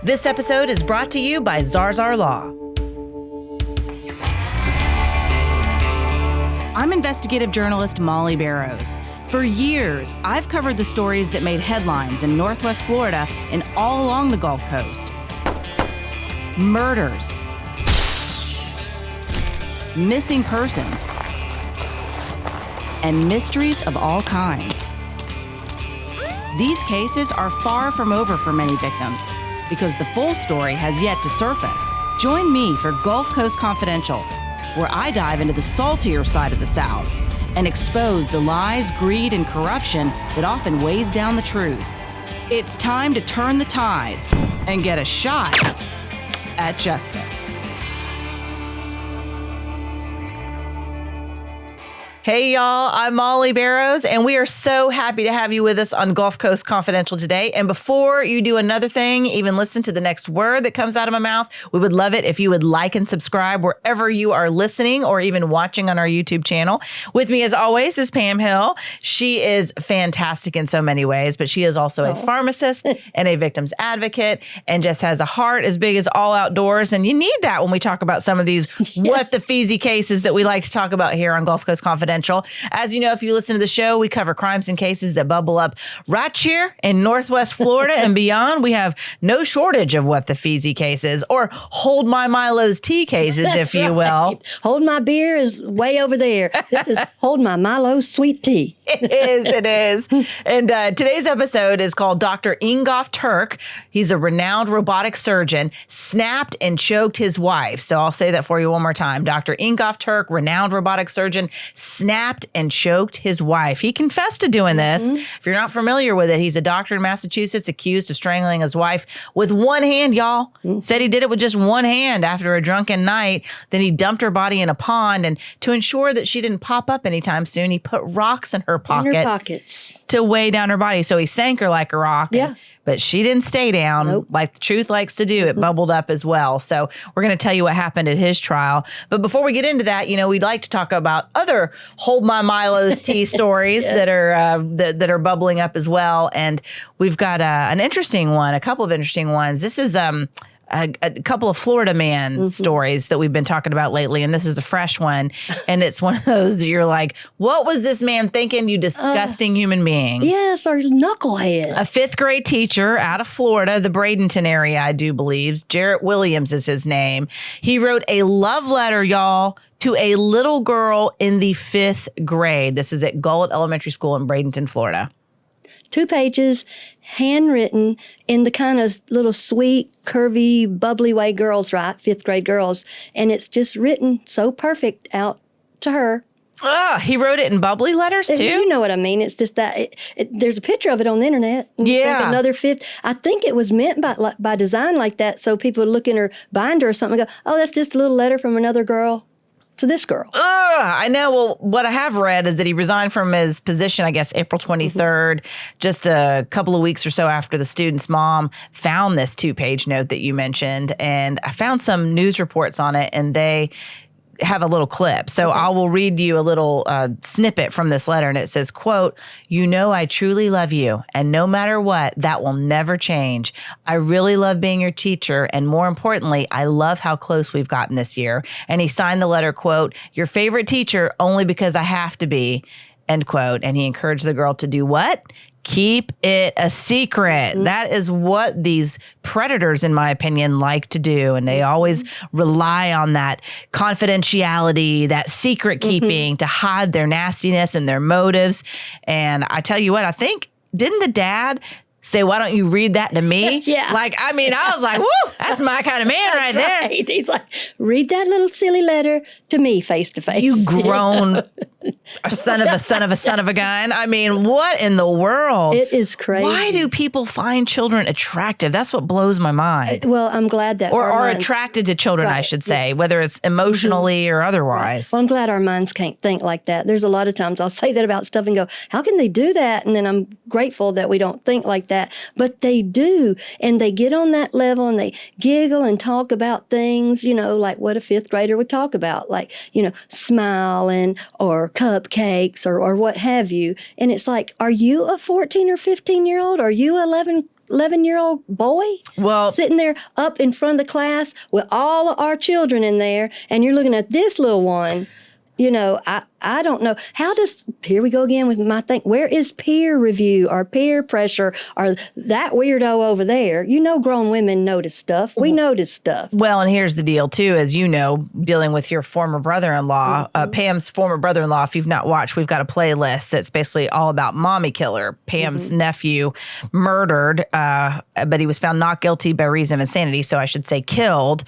This episode is brought to you by Zarzar Law. I'm investigative journalist Molly Barrows. For years, I've covered the stories that made headlines in Northwest Florida and all along the Gulf Coast. Murders, missing persons, and mysteries of all kinds. These cases are far from over for many victims because the full story has yet to surface. Join me for Gulf Coast Confidential, where I dive into the saltier side of the South and expose the lies, greed, and corruption that often weighs down the truth. It's time to turn the tide and get a shot at justice. Hey y'all, I'm Molly Barrows, and we are so happy to have you with us on Gulf Coast Confidential today. And before you do another thing, even listen to the next word that comes out of my mouth, we would love it if you would like and subscribe wherever you are listening or even watching on our YouTube channel. With me, as always, is Pam Hill. She is fantastic in so many ways, but she is also a pharmacist and a victim's advocate and just has a heart as big as all outdoors. And you need that when we talk about some of these what the feezy cases that we like to talk about here on Gulf Coast Confidential. As you know, if you listen to the show, we cover crimes and cases that bubble up right here in Northwest Florida and beyond. We have no shortage of what the feezy cases or hold my Milo's tea cases, if you will. Hold my beer is way over there. This is hold my Milo's sweet tea. It is. And today's episode is called Dr. Ingolf Tuerk. He's a renowned robotic surgeon, snapped and choked his wife. So I'll say that for you one more time. Dr. Ingolf Tuerk, renowned robotic surgeon, snapped and choked his wife. He confessed to doing this. If you're not familiar with it, he's a doctor in Massachusetts accused of strangling his wife with one hand, y'all. Said he did it with just one hand after a drunken night. Then he dumped her body in a pond. And to ensure that she didn't pop up anytime soon, he put rocks in her pockets to weigh down her body. So he sank her like a rock. Yeah. But she didn't stay down like the truth likes to do. It bubbled up as well. So we're going to tell you what happened at his trial. But before we get into that, you know, we'd like to talk about other hold my Milo's tea stories that are bubbling up as well. And we've got an interesting one, a couple of interesting ones. This is a couple of Florida man stories that we've been talking about lately, and this is a fresh one. And it's one of those that you're like, what was this man thinking, you disgusting human being? Yes, our knucklehead. A fifth grade teacher out of Florida, the Bradenton area, I do believe. Jarrett Williams is his name. He wrote a love letter, y'all, to a little girl in the fifth grade. This is at Gullet Elementary School in Bradenton, Florida. 2 pages, handwritten in the kind of little sweet, curvy, bubbly way girls write, 5th grade girls. And it's just written so perfect out to her. He wrote it in bubbly letters too? You know what I mean. It's just that there's a picture of it on the internet. Yeah. Another fifth. I think it was meant by design like that so people would look in her binder or something and go, oh, that's just a little letter from another girl to this girl. I know. Well, what I have read is that he resigned from his position, I guess, April 23rd, just a couple of weeks or so after the student's mom found this 2-page note that you mentioned. And I found some news reports on it, and they have a little clip. So I will read you a little snippet from this letter. And it says, quote, "You know I truly love you. And no matter what, that will never change. I really love being your teacher. And more importantly, I love how close we've gotten this year." And he signed the letter, quote, "Your favorite teacher only because I have to be," end quote. And he encouraged the girl to do what? Keep it a secret. That is what these predators, in my opinion, like to do. And they always rely on that confidentiality, that secret keeping to hide their nastiness and their motives. And I tell you what, I think, didn't the dad say, "Why don't you read that to me?" Yeah. Like, I mean, I was like, woo, that's my kind of man right there. He's like, read that little silly letter to me face to face. You grown son of a gun. I mean, what in the world? It is crazy. Why do people find children attractive? That's what blows my mind. Well, I'm glad that Or are attracted to children, I should say, whether it's emotionally or otherwise. Well, I'm glad our minds can't think like that. There's a lot of times I'll say that about stuff and go, how can they do that? And then I'm grateful that we don't think like that. But they do. And they get on that level and they giggle and talk about things, you know, like what a 5th grader would talk about, like, you know, smiling or cupcakes or what have you. And it's like, are you a 14 or 15-year-old? Are you 11 11-year-old boy Well, sitting there up in front of the class with all of our children in there, and you're looking at this little one. I don't know. Here we go again with my thing. Where is peer review or peer pressure or that weirdo over there? Grown women notice stuff. We notice stuff. well, and here's the deal, too, as you know, dealing with your former brother-in-law, Pam's former brother-in-law, if you've not watched, we've got a playlist that's basically all about Mommy Killer, Pam's nephew, murdered, but he was found not guilty by reason of insanity, so I should say killed.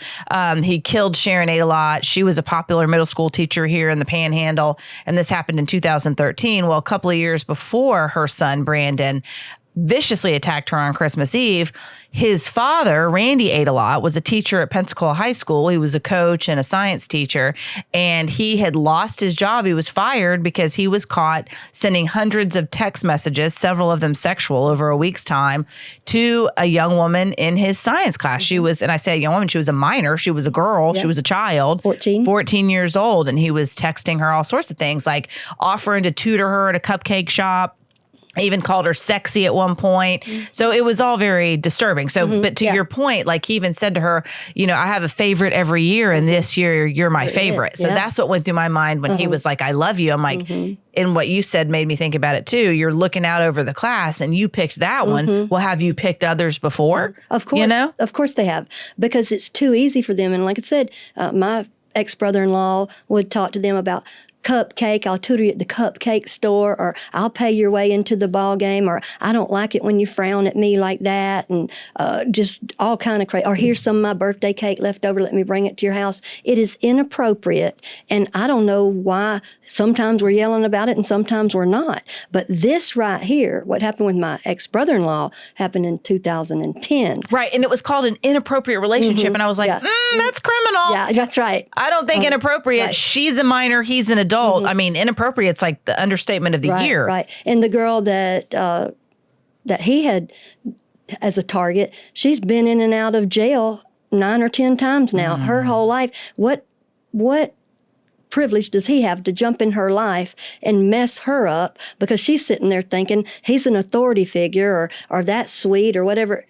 He killed Sharon Adelot. She was a popular middle school teacher here in the Panhandle, and this happened in 2013. Well, a couple of years before her son, Brandon, viciously attacked her on Christmas Eve. His father, Randy Adelot, was a teacher at Pensacola High School. He was a coach and a science teacher, and he had lost his job. He was fired because he was caught sending hundreds of text messages, several of them sexual, over a week's time to a young woman in his science class. She was, and I say a young woman, she was a minor. She was a girl. She was a child. 14 years old, and he was texting her all sorts of things, like offering to tutor her at a cupcake shop. I even called her sexy at one point. So it was all very disturbing. So, but to your point, like he even said to her, I have a favorite every year, and this year you're my favorite. So that's what went through my mind when he was like, I love you. I'm like, and what you said made me think about it too. You're looking out over the class and you picked that one. Well, have you picked others before? Of course. Of course they have, because it's too easy for them. And like I said, my ex-brother-in-law would talk to them about cupcake, I'll tutor you at the cupcake store, or I'll pay your way into the ball game, or I don't like it when you frown at me like that, and just all kind of crazy. Or here's some of my birthday cake left over, let me bring it to your house. It is inappropriate, and I don't know why sometimes we're yelling about it and sometimes we're not. But this right here, what happened with my ex-brother-in-law, happened in 2010. Right, and it was called an inappropriate relationship, and I was like, that's criminal. Yeah, that's right. I don't think inappropriate. Right. She's a minor, he's an adult. I mean, inappropriate's like the understatement of the year. Right. And the girl that he had as a target, she's been in and out of jail 9 or 10 times now, her whole life. What privilege does he have to jump in her life and mess her up because she's sitting there thinking he's an authority figure or that's sweet or whatever?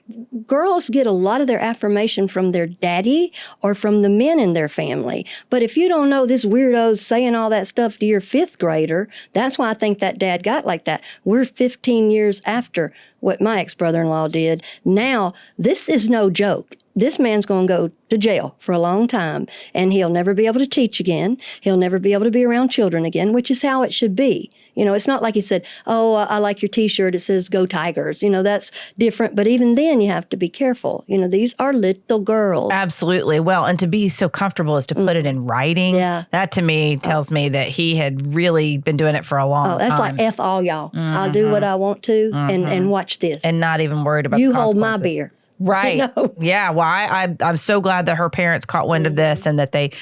Girls get a lot of their affirmation from their daddy or from the men in their family. But if you don't know this weirdo's saying all that stuff to your 5th grader, that's why I think that dad got like that. We're 15 years after what my ex-brother-in-law did. Now, this is no joke. This man's going to go to jail for a long time, and he'll never be able to teach again. He'll never be able to be around children again, which is how it should be. It's not like he said, oh, I like your T-shirt. It says Go Tigers. That's different. But even then, you have to be careful. These are little girls. Absolutely. Well, and to be so comfortable as to put it in writing, that to me tells me that he had really been doing it for a long time. That's like F all y'all. I'll do what I want to and watch this. And not even worried about you the hold my consequences. beer. Right. Yeah. Well, I'm so glad that her parents caught wind of this and that they,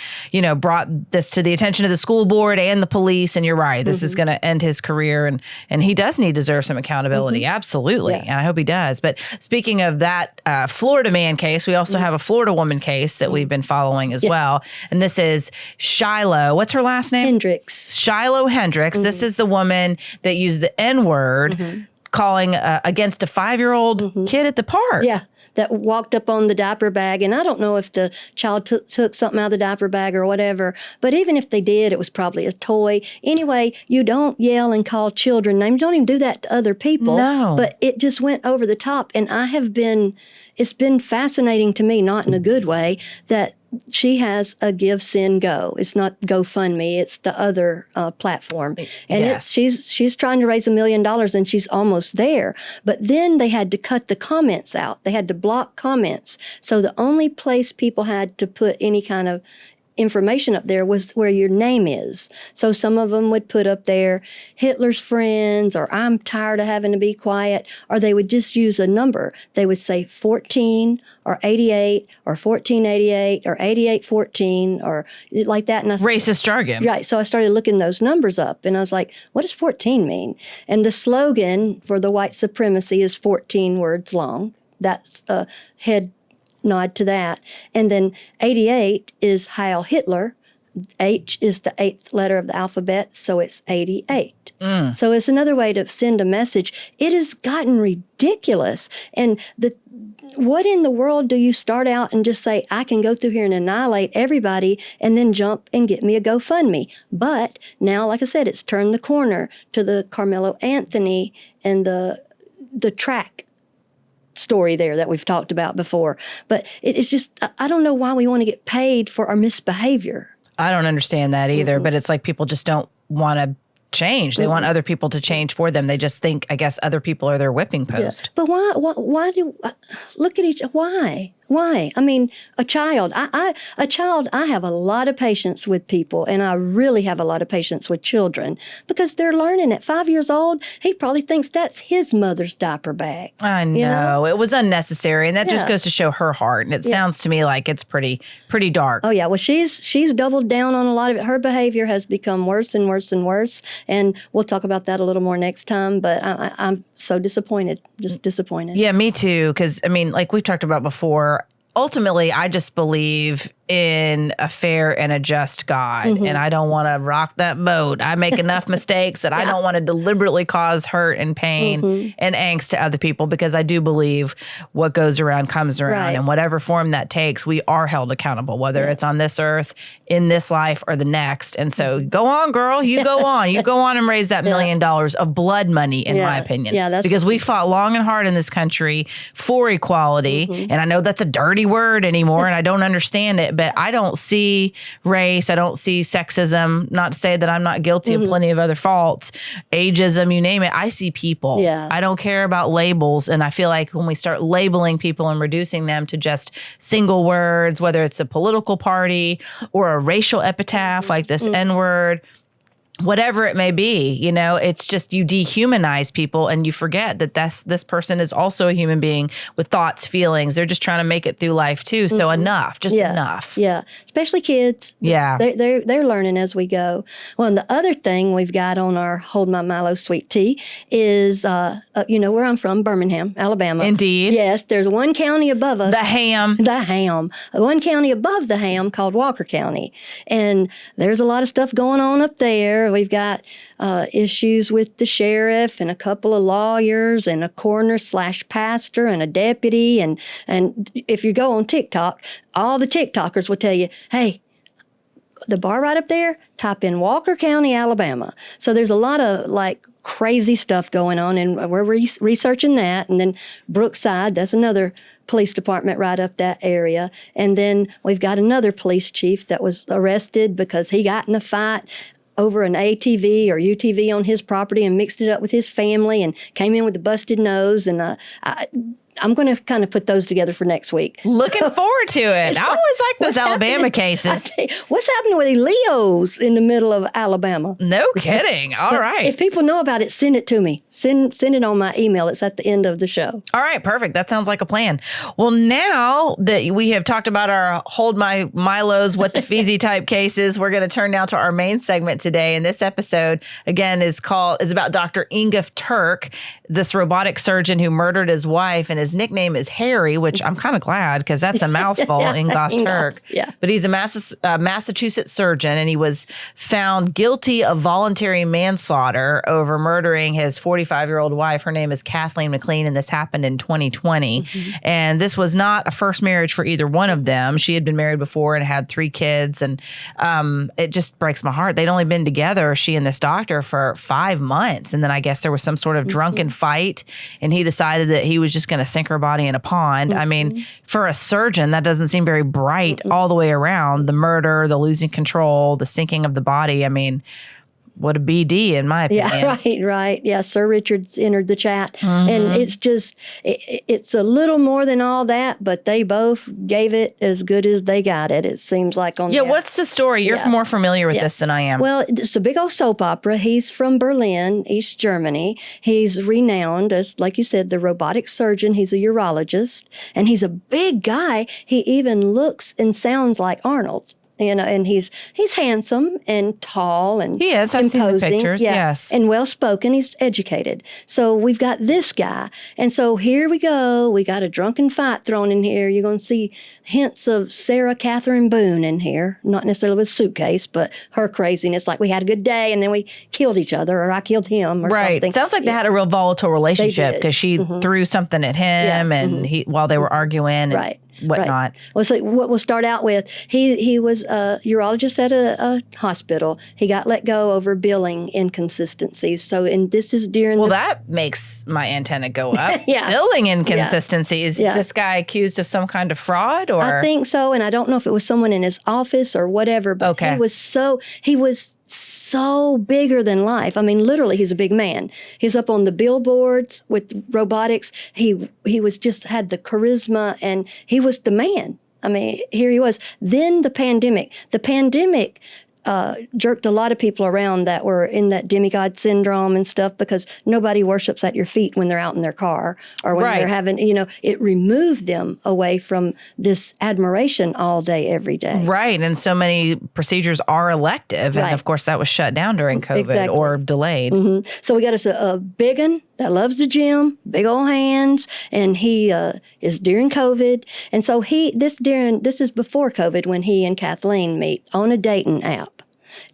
brought this to the attention of the school board and the police. And you're right. This is going to end his career. And he does deserve some accountability. Absolutely. And I hope he does. But speaking of that Florida man case, we also have a Florida woman case that we've been following as well. And this is Shiloh. What's her last name? Hendricks. Shiloh Hendricks. This is the woman that used the N-word calling against a 5-year-old kid at the park. Yeah. That walked up on the diaper bag. And I don't know if the child took something out of the diaper bag or whatever. But even if they did, it was probably a toy. Anyway, you don't yell and call children names. Don't even do that to other people. No. But it just went over the top. And it's been fascinating to me, not in a good way, that she has a Give, Send, Go. It's not GoFundMe. It's the other platform. And she's trying to raise $1 million, and she's almost there. But then they had to cut the comments out. They had to block comments. So the only place people had to put any kind of information up there was where your name is. So some of them would put up there, Hitler's friends, or I'm tired of having to be quiet, or they would just use a number. They would say 14 or 88 or 1488 or 8814 or like that. And racist jargon. Right. So I started looking those numbers up, and I was like, what does 14 mean? And the slogan for the white supremacy is 14 words long. That's a head nod to that. And then 88 is Heil Hitler. H is the 8th letter of the alphabet, so it's 88. So it's another way to send a message. It has gotten ridiculous. And what in the world do you start out and just say, I can go through here and annihilate everybody and then jump and get me a GoFundMe? But now, like I said, it's turned the corner to the Carmelo Anthony and the track story there that we've talked about before. But it's just, I don't know why we want to get paid for our misbehavior. I don't understand that either, but it's like people just don't want to change. They want other people to change for them. They just think, I guess, other people are their whipping post. Yeah. But why do, look at why? Why? I mean, a child, I have a lot of patience with people, and I really have a lot of patience with children because they're learning. At 5 years old, he probably thinks that's his mother's diaper bag. I know. You know? It was unnecessary, and that just goes to show her heart. And it sounds to me like it's pretty dark. Oh yeah. Well, she's doubled down on a lot of it. Her behavior has become worse and worse and worse, and we'll talk about that a little more next time. But I'm so disappointed, just disappointed. Yeah, me too. Because I mean, like we've talked about before. Ultimately, I just believe in a fair and a just God, and I don't want to rock that boat. I make enough mistakes that I don't want to deliberately cause hurt and pain and angst to other people, because I do believe what goes around comes around, and whatever form that takes, we are held accountable, whether it's on this earth, in this life, or the next. And so go on, girl, you go on. You go on and raise that $1 million of blood money, in my opinion. Yeah, that's because we fought long and hard in this country for equality, and I know that's a dirty word anymore, and I don't understand it, but I don't see race. I don't see sexism. Not to say that I'm not guilty of plenty of other faults, ageism, you name it. I see people. Yeah. I don't care about labels. And I feel like when we start labeling people and reducing them to just single words, whether it's a political party or a racial epitaph like this N-word, whatever it may be, you know, it's just you dehumanize people and you forget that this person is also a human being with thoughts, feelings. They're just trying to make it through life too. So enough, just enough. Yeah, especially kids. Yeah. They're learning as we go. Well, and the other thing we've got on our Hold My Milo Sweet Tea is, you know, where I'm from, Birmingham, Alabama. Indeed. Yes, there's one county above us. The ham. One county above the ham called Walker County. And there's a lot of stuff going on up there. We've got issues with the sheriff and a couple of lawyers and a coroner/pastor and a deputy. And if you go on TikTok, all the TikTokers will tell you, hey, the bar right up there, type in Walker County, Alabama. So there's a lot of like crazy stuff going on, and we're researching that. And then Brookside, that's another police department right up that area. And then we've got another police chief that was arrested because he got in a fight over an ATV or UTV on his property and mixed it up with his family and came in with a busted nose. And I'm going to kind of put those together for next week. Looking forward to it. I always like those Alabama cases. What's happening with the Leos in the middle of Alabama? No kidding. All right. If people know about it, send it to me. Send it on my email. It's at the end of the show. All right. Perfect. That sounds like a plan. Well, now that we have talked about our Hold My Milos, What the Feezy type cases, we're going to turn now to our main segment today. And this episode, again, is about Dr. Ingolf Tuerk, this robotic surgeon who murdered his wife, and his nickname is Harry, which I'm kind of glad because that's a mouthful, Ingolf Tuerk. Yeah. But he's a Massachusetts surgeon, and he was found guilty of voluntary manslaughter over murdering his 45-year-old wife. Her name is Kathleen McLean, and this happened in 2020. And this was not a first marriage for either one of them. She had been married before and had 3 kids, and it just breaks my heart. They'd only been together, she and this doctor, for 5 months. And then I guess there was some sort of drunken fight, and he decided that he was just going to sink her body in a pond. I mean, for a surgeon, that doesn't seem very bright all the way around. The murder, the losing control, the sinking of the body. I mean, what a BD, in my opinion. Yeah, right. Yeah, Sir Richard's entered the chat. And it's just, it's a little more than all that, but they both gave it as good as they got it, it seems like. What's the story? You're more familiar with this than I am. Well, it's a big old soap opera. He's from Berlin, East Germany. He's renowned as, like you said, the robotic surgeon. He's a urologist, and he's a big guy. He even looks and sounds like Arnold. and he's handsome and tall and He is. I've seen the imposing. pictures. Yes. And well-spoken. He's educated. So we've got this guy. And so here we go. We got a drunken fight thrown in here. You're going to see hints of Sarah Catherine Boone in here. Not necessarily with suitcase, but her craziness. Like we had a good day and then we killed each other or I killed him or something. Sounds like they had a real volatile relationship because she threw something at him and he while they were arguing and whatnot. Right. Well, so what we'll start out with, he was a urologist at a hospital. He got let go over billing inconsistencies. So, and this is during that makes my antenna go up. Yeah. Billing inconsistencies. Is this guy accused of some kind of fraud or? I think so. And I don't know if it was someone in his office or whatever, but he was so bigger than life. I mean, literally, he's a big man. He's up on the billboards with robotics. He was just had the charisma, and he was the man. I mean, here he was. Then the pandemic. The pandemic jerked a lot of people around that were in that demigod syndrome and stuff because nobody worships at your feet when they're out in their car or when they're having, it removed them away from this admiration all day, every day. Right. And so many procedures are elective. And of course, that was shut down during COVID or delayed. Mm-hmm. So we got us a big one that loves the gym, big old hands, and he is during COVID. And so this is before COVID when he and Kathleen meet on a dating app.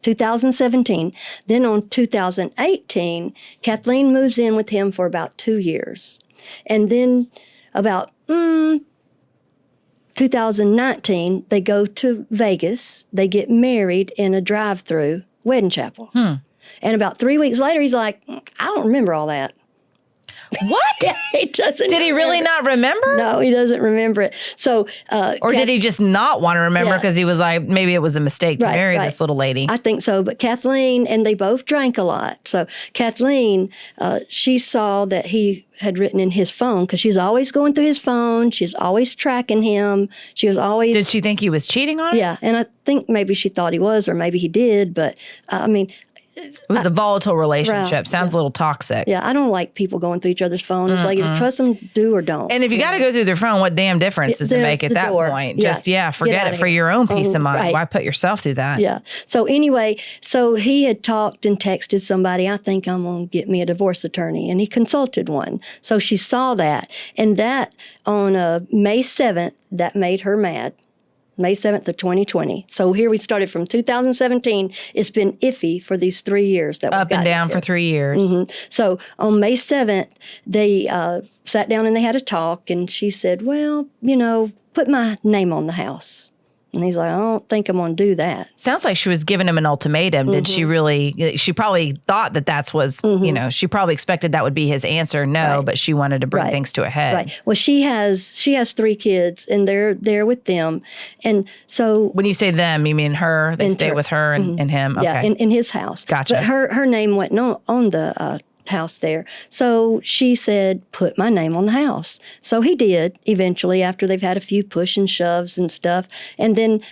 2017. Then on 2018, Kathleen moves in with him for about 2 years. And then about 2019, they go to Vegas. They get married in a drive-thru wedding chapel. And about 3 weeks later, he's like, I don't remember all that. What? He doesn't. Did he really not remember? No, he doesn't remember it. So, or did he just not want to remember because he was like, maybe it was a mistake to marry this little lady? I think so. But Kathleen, and they both drank a lot. So Kathleen, she saw that he had written in his phone because she's always going through his phone. She's always tracking him. She was always. Did she think he was cheating on her? Yeah, and I think maybe she thought he was, or maybe he did. But I mean. It was a volatile relationship. Sounds a little toxic. Yeah, I don't like people going through each other's phone. It's like, if you trust them, do or don't. And if you got to go through their phone, what damn difference does it make at that point? Yeah. Just, forget it for your own peace of mind. Why put yourself through that? Yeah. So anyway, he had talked and texted somebody, I think I'm going to get me a divorce attorney. And he consulted one. So she saw that. And that on May 7th, that made her mad. May 7th of 2020. So here we started from 2017. It's been iffy for these 3 years. That Up and down for 3 years. Mm-hmm. So on May 7th, they sat down and they had a talk. And she said, well, put my name on the house. And he's like, I don't think I'm going to do that. Sounds like she was giving him an ultimatum. Did she really? She probably thought that was, she probably expected that would be his answer. No, but she wanted to bring things to a head. Right. Well, she has 3 kids and they're there with them. And so. When you say them, you mean her? They stay with her and him? Okay. Yeah, in his house. Gotcha. But her name wasn't on the house there. So she said, put my name on the house. So he did eventually after they've had a few push and shoves and stuff. And then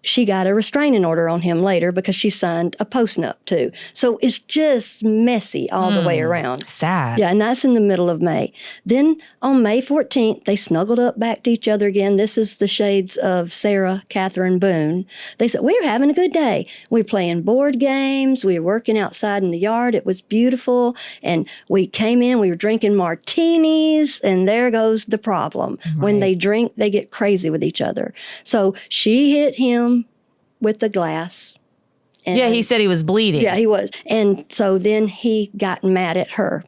she got a restraining order on him later because she signed a postnup too. So it's just messy all the way around. Sad. Yeah, and that's in the middle of May. Then on May 14th, they snuggled up back to each other again. This is the shades of Sarah Catherine Boone. They said, we're having a good day. We're playing board games. We were working outside in the yard. It was beautiful. And we came in, we were drinking martinis, and there goes the problem. Right. When they drink, they get crazy with each other. So she hit him with the glass. And he said he was bleeding. Yeah, he was. And so then he got mad at her.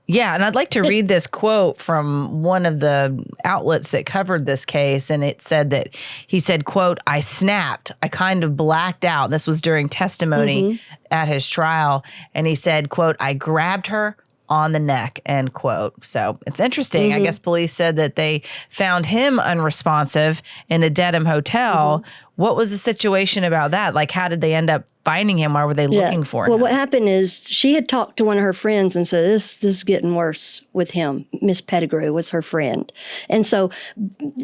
Yeah, and I'd like to read this quote from one of the outlets that covered this case, and it said that he said, quote, I snapped. I kind of blacked out. This was during testimony at his trial. And he said, quote, I grabbed her on the neck, end quote. So it's interesting. I guess police said that they found him unresponsive in a Dedham hotel. What was the situation about that? Like, how did they end up finding him? Why were they looking for him? Well, what happened is she had talked to one of her friends and said, this is getting worse with him. Miss Pettigrew was her friend. And so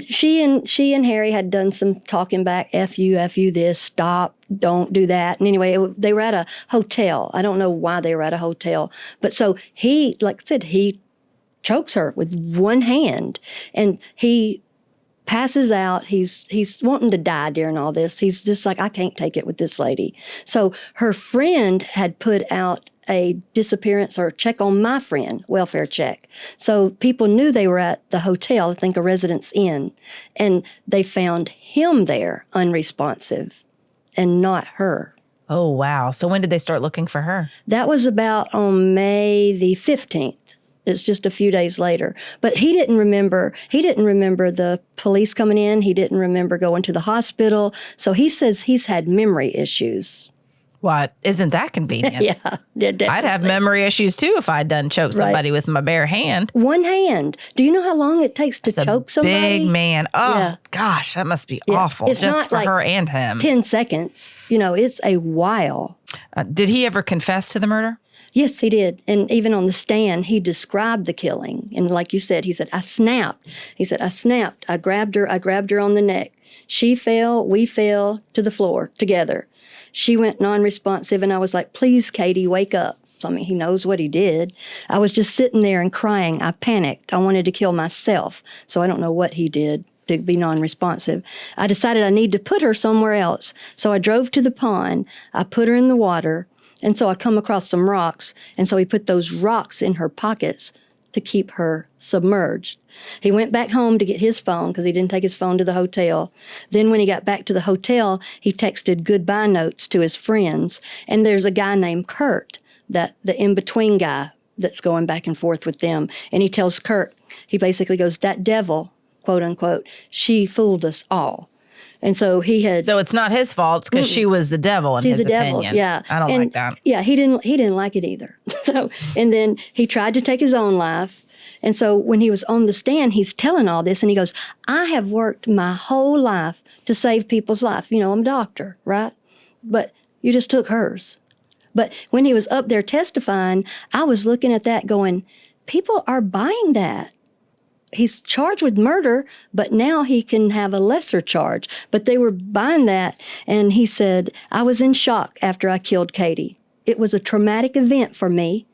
she and Harry had done some talking back, F you this, stop, don't do that. And anyway, they were at a hotel. I don't know why they were at a hotel. But so he, like I said, he chokes her with one hand. And he passes out. He's wanting to die during all this. He's just like, I can't take it with this lady. So her friend had put out a disappearance or check on my friend, welfare check. So people knew they were at the hotel, I think a Residence Inn, and they found him there unresponsive and not her. Oh, wow. So when did they start looking for her? That was about on May the 15th. It's just a few days later. But he didn't remember the police coming in. He didn't remember going to the hospital. So he says he's had memory issues. What? Isn't that convenient? Yeah. I'd have memory issues too if I'd done choke somebody with my bare hand. One hand. Do you know how long it takes to choke somebody? Big man. Oh, gosh, that must be awful. It's just not for like her and him. 10 seconds. It's a while. Did he ever confess to the murder? Yes, he did. And even on the stand, he described the killing. And like you said, he said, I snapped. He said, I snapped. I grabbed her on the neck. She fell, we fell to the floor together. She went non-responsive, and I was like, please, Katie, wake up. So, I mean, he knows what he did. I was just sitting there and crying. I panicked. I wanted to kill myself. So I don't know what he did to be non-responsive. I decided I need to put her somewhere else. So I drove to the pond. I put her in the water. And so I come across some rocks. And so he put those rocks in her pockets to keep her submerged. He went back home to get his phone because he didn't take his phone to the hotel. Then when he got back to the hotel, he texted goodbye notes to his friends. And there's a guy named Kurt, that the in-between guy that's going back and forth with them. And he tells Kurt, he basically goes, that devil, quote unquote, she fooled us all. And so he had. So it's not his fault because she was the devil in his opinion. Devil, yeah. I don't like that. Yeah, he didn't like it either. So, and then he tried to take his own life. And so when he was on the stand, he's telling all this, and he goes, I have worked my whole life to save people's life. I'm a doctor, right? But you just took hers. But when he was up there testifying, I was looking at that going, people are buying that. He's charged with murder, but now he can have a lesser charge. But they were buying that, and he said, I was in shock after I killed Katie. It was a traumatic event for me.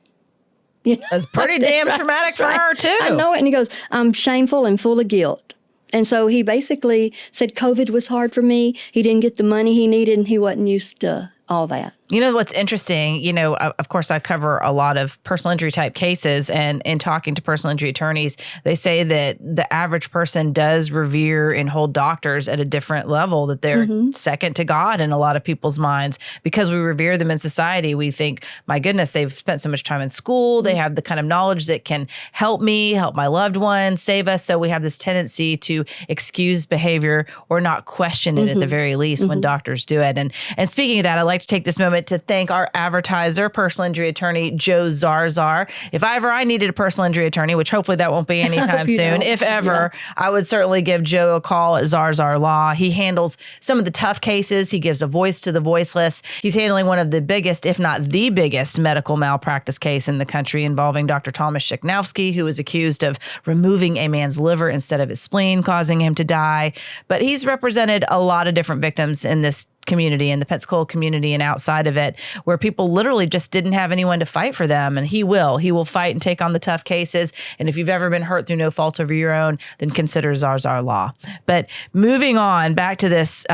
It's pretty damn traumatic for her, too. I know it. And he goes, I'm shameful and full of guilt. And so he basically said COVID was hard for me. He didn't get the money he needed, and he wasn't used to all that. You know what's interesting? Of course, I cover a lot of personal injury type cases, and in talking to personal injury attorneys, they say that the average person does revere and hold doctors at a different level, that they're second to God in a lot of people's minds. Because we revere them in society, we think, my goodness, they've spent so much time in school. They have the kind of knowledge that can help me, help my loved one, save us. So we have this tendency to excuse behavior or not question it at the very least when doctors do it. And speaking of that, I'd like to take this moment to thank our advertiser, personal injury attorney Joe Zarzar. If ever I needed a personal injury attorney, which hopefully that won't be anytime soon, if ever, I would certainly give Joe a call at Zarzar Law. He handles some of the tough cases. He gives a voice to the voiceless. He's handling one of the biggest, if not the biggest, medical malpractice case in the country involving Dr. Thomas Shiknowski, who was accused of removing a man's liver instead of his spleen, causing him to die. But he's represented a lot of different victims in this community, in the Pensacola community and outside of it, where people literally just didn't have anyone to fight for them. And he will fight and take on the tough cases. And if you've ever been hurt through no fault of your own, then consider Zarzar Law. But moving on back to this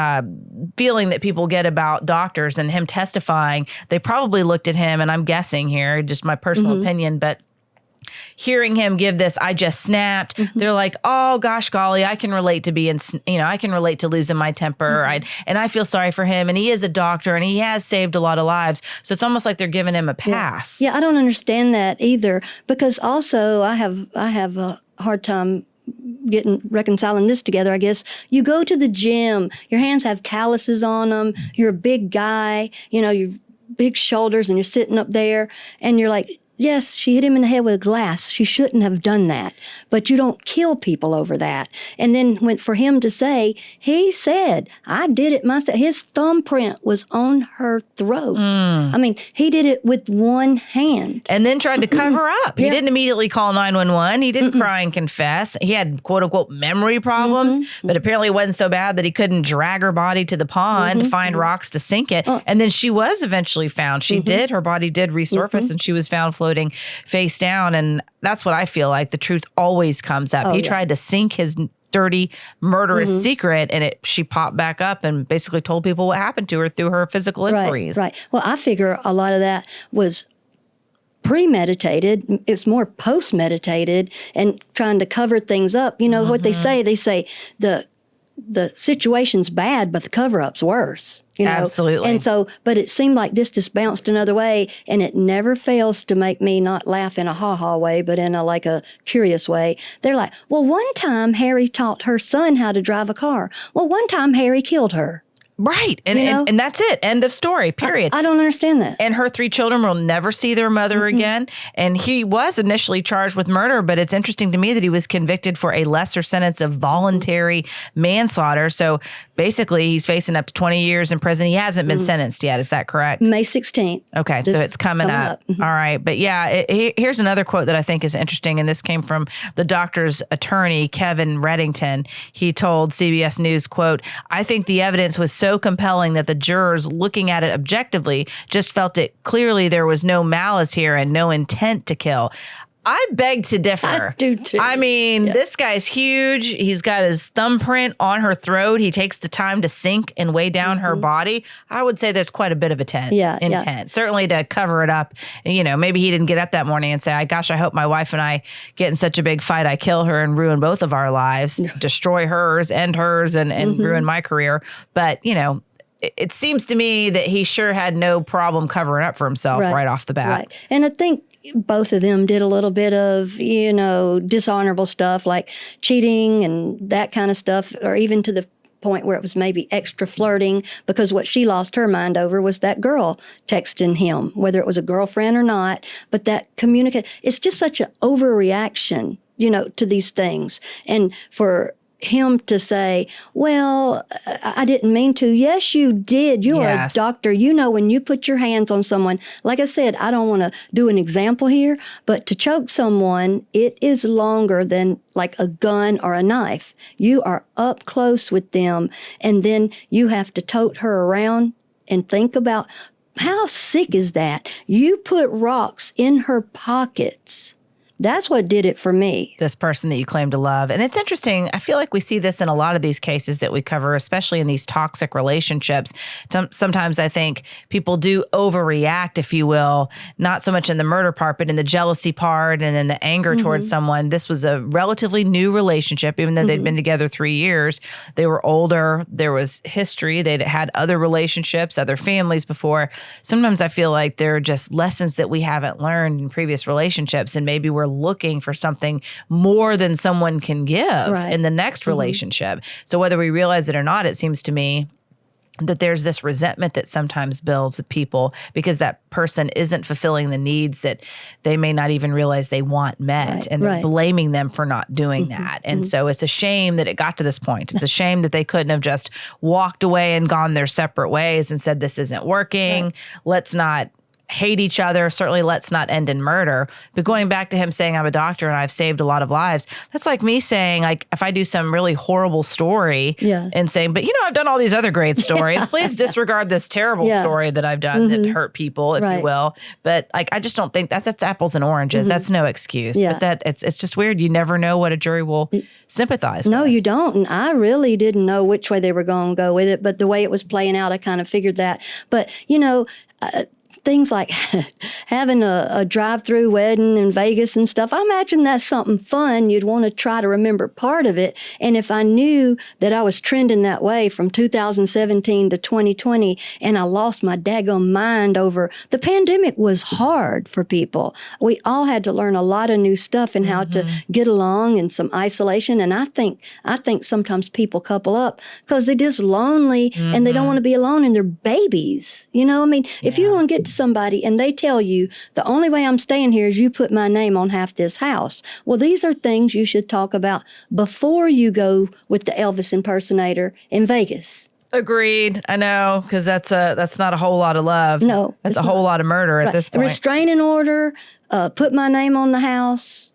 feeling that people get about doctors and him testifying, they probably looked at him, and I'm guessing here, just my personal opinion, but hearing him give this, I just snapped. They're like, oh gosh, golly, I can relate to being, I can relate to losing my temper. And I feel sorry for him. And he is a doctor, and he has saved a lot of lives. So it's almost like they're giving him a pass. Yeah, I don't understand that either, because also I have a hard time reconciling this together, I guess. You go to the gym, your hands have calluses on them, you're a big guy, you've big shoulders, and you're sitting up there, and you're like, yes, she hit him in the head with a glass. She shouldn't have done that. But you don't kill people over that. And then for him to say, he said, I did it myself. His thumbprint was on her throat. I mean, he did it with one hand. And then tried to cover up. He didn't immediately call 911. He didn't cry and confess. He had, quote unquote, memory problems. But apparently it wasn't so bad that he couldn't drag her body to the pond to find rocks to sink it. And then she was eventually found. She did. Her body did resurface, and she was found floating face down. And that's what I feel like. The truth always comes up. He tried to sink his dirty, murderous secret, and she popped back up and basically told people what happened to her through her physical inquiries. Right. Well, I figure a lot of that was premeditated. It's more post-meditated and trying to cover things up. You know what they say? They say the situation's bad, but the cover-up's worse. You know? Absolutely. And so, but it seemed like this just bounced another way, and it never fails to make me not laugh in a ha-ha way, but in a curious way. They're like, well, one time Harry taught her son how to drive a car. Well, one time Harry killed her. Right. And that's it. End of story, period. I don't understand that. And her 3 children will never see their mother again. And he was initially charged with murder, but it's interesting to me that he was convicted for a lesser sentence of voluntary manslaughter. So basically, he's facing up to 20 years in prison. He hasn't been sentenced yet. Is that correct? May 16th. Okay, so it's coming up. All right. But yeah, here's another quote that I think is interesting. And this came from the doctor's attorney, Kevin Reddington. He told CBS News, quote, "I think the evidence was so compelling that the jurors looking at it objectively just felt it clearly there was no malice here and no intent to kill." I beg to differ. I do too. I mean, this guy's huge. He's got his thumbprint on her throat. He takes the time to sink and weigh down her body. I would say there's quite a bit of intent. Certainly to cover it up. You know, maybe he didn't get up that morning and say, gosh, I hope my wife and I get in such a big fight, I kill her and ruin both of our lives, destroy hers, end hers, and ruin my career. But, you know, it seems to me that he sure had no problem covering up for himself right off the bat. Right. And I think both of them did a little bit of, dishonorable stuff like cheating and that kind of stuff, or even to the point where it was maybe extra flirting, because what she lost her mind over was that girl texting him, whether it was a girlfriend or not. But that it's just such an overreaction, to these things. And for him to say, well, I didn't mean to. Yes, you did. You're a doctor. When you put your hands on someone, like I said, I don't want to do an example here, but to choke someone, it is longer than like a gun or a knife. You are up close with them, and then you have to tote her around and think about how sick is that? You put rocks in her pockets. That's what did it for me. This person that you claim to love. And it's interesting. I feel like we see this in a lot of these cases that we cover, especially in these toxic relationships. Sometimes I think people do overreact, if you will, not so much in the murder part, but in the jealousy part and then the anger towards someone. This was a relatively new relationship, even though they'd been together 3 years. They were older. There was history. They'd had other relationships, other families before. Sometimes I feel like there are just lessons that we haven't learned in previous relationships, and maybe we're looking for something more than someone can give in the next relationship. So whether we realize it or not, it seems to me that there's this resentment that sometimes builds with people because that person isn't fulfilling the needs that they may not even realize they want met. And they're blaming them for not doing that. And so it's a shame that it got to this point. It's a shame that they couldn't have just walked away and gone their separate ways and said, this isn't working. Let's not hate each other. Certainly let's not end in murder. But going back to him saying I'm a doctor and I've saved a lot of lives, that's like me saying, like, if I do some really horrible story and saying, but I've done all these other great stories. Please disregard this terrible story that I've done that hurt people, if you will. But like, I just don't think that's apples and oranges. That's no excuse. But it's just weird. You never know what a jury will sympathize with. No, you don't. And I really didn't know which way they were going to go with it. But the way it was playing out, I kind of figured that. But, things like having a drive-through wedding in Vegas and stuff, I imagine that's something fun. You'd want to try to remember part of it. And if I knew that I was trending that way from 2017 to 2020 and I lost my daggone mind over, the pandemic was hard for people. We all had to learn a lot of new stuff and how to get along and some isolation. And I think sometimes people couple up because they're just lonely and they don't want to be alone and they're babies. If you don't get to somebody and they tell you the only way I'm staying here is you put my name on half this house. Well, these are things you should talk about before you go with the Elvis impersonator in Vegas. Agreed. I know, because that's not a whole lot of love. No, that's a whole lot of murder at this point. Restraining order, put my name on the house.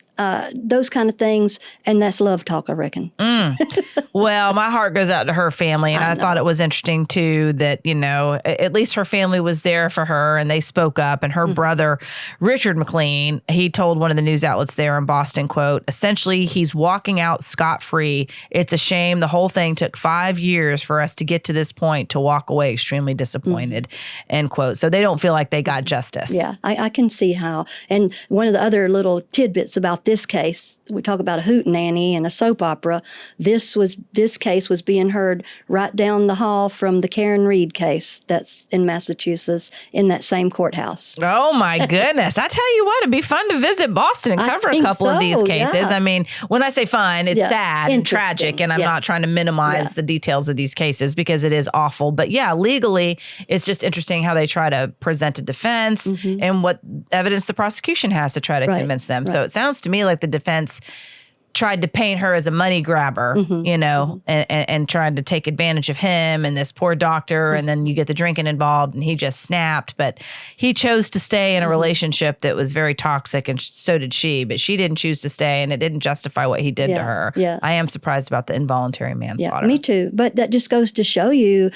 those kind of things. And that's love talk, I reckon. Well, my heart goes out to her family. And I thought it was interesting, too, that, at least her family was there for her and they spoke up. And her brother, Richard McLean, he told one of the news outlets there in Boston, quote, essentially, he's walking out scot-free. It's a shame. The whole thing took 5 years for us to get to this point, to walk away extremely disappointed, end quote. So they don't feel like they got justice. Yeah, I can see how. And one of the other little tidbits about this case, we talk about a hootenanny and a soap opera. This case was being heard right down the hall from the Karen Reed case that's in Massachusetts in that same courthouse. Oh my goodness. I tell you what, it'd be fun to visit Boston and cover a couple of these cases. Yeah. I mean, when I say fun, it's sad and tragic, and I'm not trying to minimize the details of these cases because it is awful. But yeah, legally, it's just interesting how they try to present a defense and what evidence the prosecution has to try to convince them. So it sounds to me like the defense tried to paint her as a money grabber, and tried to take advantage of him and this poor doctor. And then you get the drinking involved and he just snapped. But he chose to stay in a relationship that was very toxic, and so did she. But she didn't choose to stay, and it didn't justify what he did to her. Yeah. I am surprised about the involuntary manslaughter. Yeah, me too. But that just goes to show you,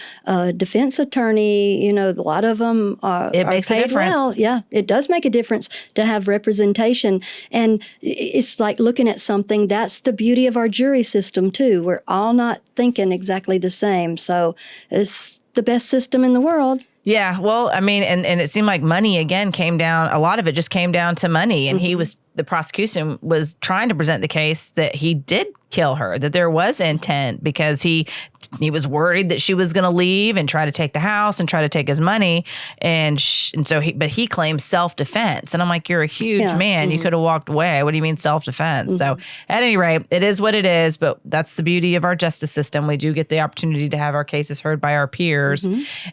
defense attorney, a lot of them are makes paid a difference. well. Yeah, it does make a difference to have representation. And it's like looking at something. That's the beauty of our jury system, too. We're all not thinking exactly the same. So it's the best system in the world. Yeah, well, I mean, and it seemed like money, again, came down. A lot of it just came down to money. And the prosecution was trying to present the case that he did kill her, that there was intent, because he was worried that she was going to leave and try to take the house and try to take his money. And so he claimed self-defense. And I'm like, you're a huge man. You could have walked away. What do you mean self-defense? So at any rate, it is what it is. But that's the beauty of our justice system. We do get the opportunity to have our cases heard by our peers.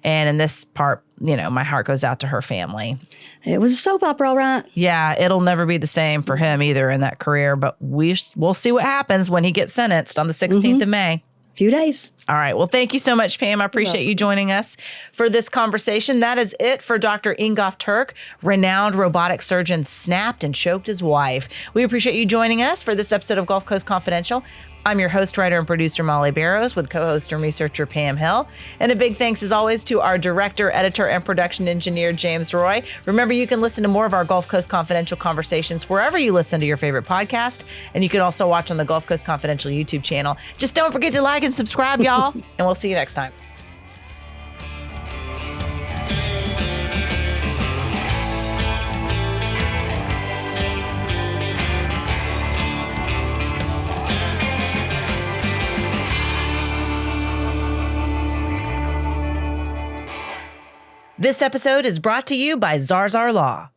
And in this part, my heart goes out to her family. It was a soap opera, all right. Yeah, it'll never be the same for him either in that career. But we'll see what happens when he gets sentenced on the 16th of May. Few days. All right. Well, thank you so much, Pam. I appreciate you joining us for this conversation. That is it for Dr. Ingolf Tuerk. Renowned robotic surgeon snapped and choked his wife. We appreciate you joining us for this episode of Gulf Coast Confidential. I'm your host, writer, and producer, Molly Barrows, with co-host and researcher, Pam Hill. And a big thanks, as always, to our director, editor, and production engineer, James Roy. Remember, you can listen to more of our Gulf Coast Confidential conversations wherever you listen to your favorite podcast. And you can also watch on the Gulf Coast Confidential YouTube channel. Just don't forget to like and subscribe, y'all. And we'll see you next time. This episode is brought to you by Zarzar Law.